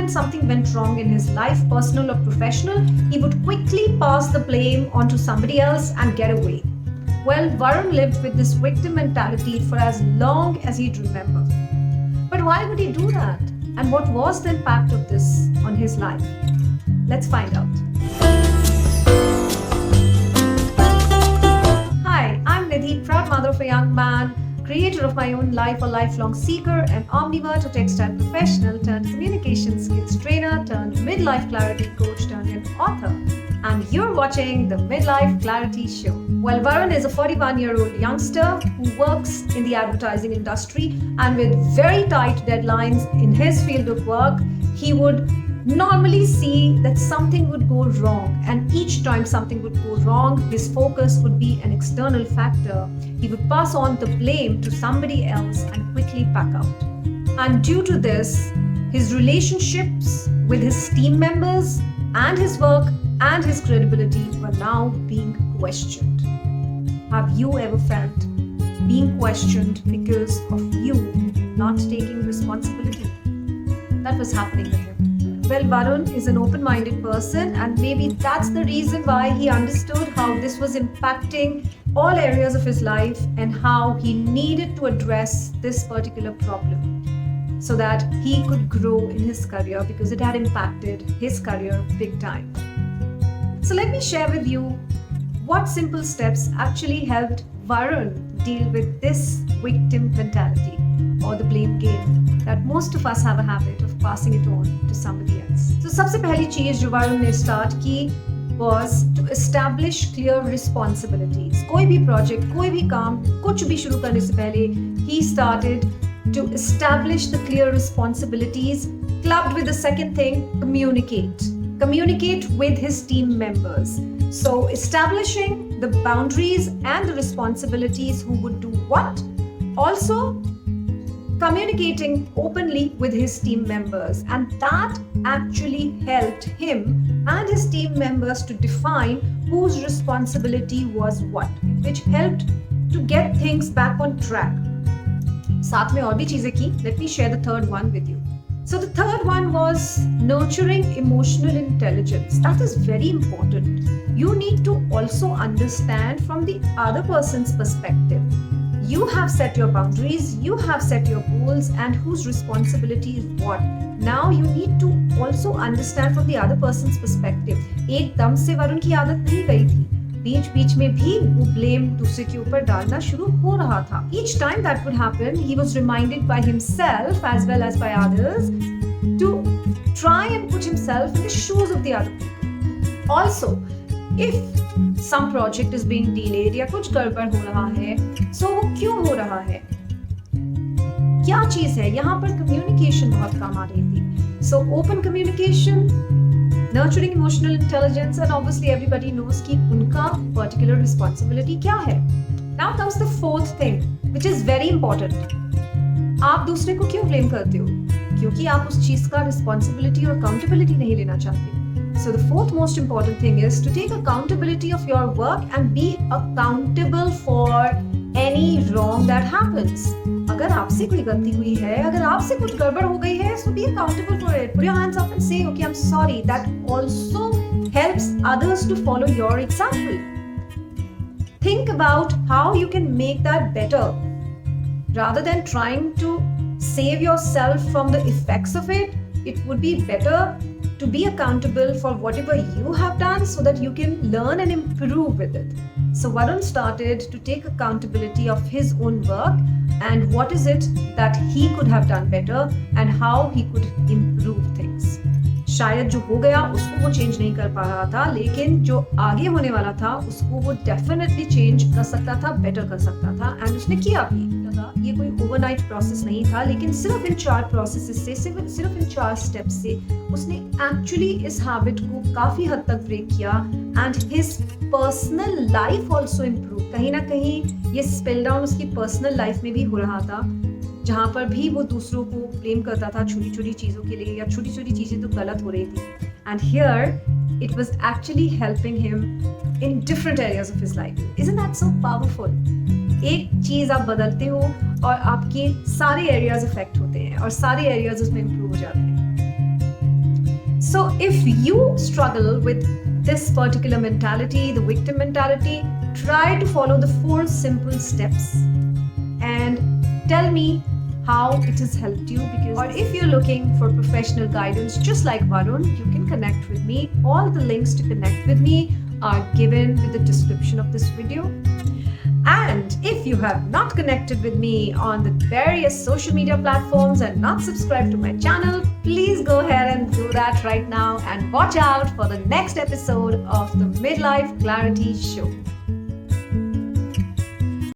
moment something went wrong in his life, personal or professional, he would quickly pass the blame onto somebody else and get away. Well, Varun lived with this victim mentality for as long as he'd remember. But why would he do that? And what was the impact of this on his life? Let's find out. Hi, I'm Nidhi, proud mother of a young man, creator of my own life, a lifelong seeker, an omnivore, a textile professional turned communication skills trainer turned midlife clarity coach turned an author. And you're watching the Midlife Clarity Show. Well, Varun is a 41-year-old youngster who works in the advertising industry, and with very tight deadlines in his field of work, he would normally see that something would go wrong, and each time something would go wrong, his focus would be an external factor. He would pass on the blame to somebody else and quickly back out. And due to this, his relationships with his team members and his work and his credibility were now being questioned. Have you ever felt being questioned because of you not taking responsibility? That was happening with him. Well, Varun is an open-minded person, and maybe that's the reason why he understood how this was impacting all areas of his life and how he needed to address this particular problem so that he could grow in his career, because it had impacted his career big time. So let me share with you what simple steps actually helped Varun deal with this victim mentality or the blame game that most of us have a habit of passing it on to somebody else. So सबसे पहली चीज जो Varun ने start की was to establish clear responsibilities. कोई भी project, कोई भी काम, कुछ भी शुरू करने से पहले he started to establish the clear responsibilities, clubbed with the second thing, communicate with his team members. So establishing the boundaries and the responsibilities, who would do what. Also communicating openly with his team members, and that actually helped him and his team members to define whose responsibility was what, which helped to get things back on track. साथ में और भी चीजें की. Let me share the third one with you. So the third one was nurturing emotional intelligence. That is very important. You need to also understand from the other person's perspective. You have set your boundaries, you have set your goals, and whose responsibility is what. Now you need to also understand from the other person's perspective. एकदम से वरुण की आदत नहीं गई थी. बीच बीच में भी वो blame दूसरे के ऊपर डालना शुरू हो रहा था. Each time that would happen, he was reminded by himself as well as by others to try and put himself in the shoes of the other people. Also, if some project is being delayed या कुछ गड़बड़ हो रहा है, so वो क्यों हो रहा है? क्या चीज है? यहाँ पर communication बहुत काम आ रही थी. So open communication, nurturing emotional intelligence, and obviously everybody knows कि उनका particular responsibility क्या है. Now comes the fourth thing, which is very important. आप दूसरे को क्यों blame करते हो? क्योंकि आप उस चीज का responsibility और accountability नहीं लेना चाहते. So the fourth most important thing is to take accountability of your work and be accountable for any wrong that happens. अगर आपसे कोई गलती हुई है, अगर आपसे कुछ गड़बड़ हो गई है, so be accountable for it. Put your hands up and say, okay, I'm sorry. That also helps others to follow your example. Think about how you can make that better. Rather than trying to save yourself from the effects of it, it would be better to be accountable for whatever you have done so that you can learn and improve with it. So Varun started to take accountability of his own work and what is it that he could have done better and how he could improve things. शायद जो हो गया उसको वो change नहीं कर पा रहा था, लेकिन जो आगे होने वाला था उसको वो डेफिनेटली चेंज कर सकता था, बेटर कर सकता था, एंड उसने किया भी. ये कोई ओवरनाइट प्रोसेस नहीं था, लेकिन सिर्फ इन 4 प्रोसेसेस से, सिर्फ इन 4 स्टेप्स से उसने एक्चुअली इस हैबिट को काफी हद तक ब्रेक किया and his personal life also improve. कहीं ना कहीं ये स्पेल डाउन उसकी पर्सनल लाइफ में भी हो रहा था, जहाँ पर भी वो दूसरों को ब्लेम करता था छोटी छोटी चीज़ों के लिए, या छोटी छोटी चीज़ें तो गलत हो रही थी. And here it was actually helping him in different areas of his life. Isn't that so powerful? एक चीज़ आप बदलते हो और आपके सारे एरियाज अफेक्ट होते हैं और सारे एरियाज उसमें इम्प्रूव हो जाते हैं. So if you struggle with this particular mentality, the victim mentality, try to follow the 4 simple steps and tell me how it has helped you. Because, or if you're looking for professional guidance just like Varun, you can connect with me. All the links to connect with me are given with the description of this video. And if you have not connected with me on the various social media platforms and not subscribed to my channel, please go ahead and do that right now, and watch out for the next episode of the Midlife Clarity Show.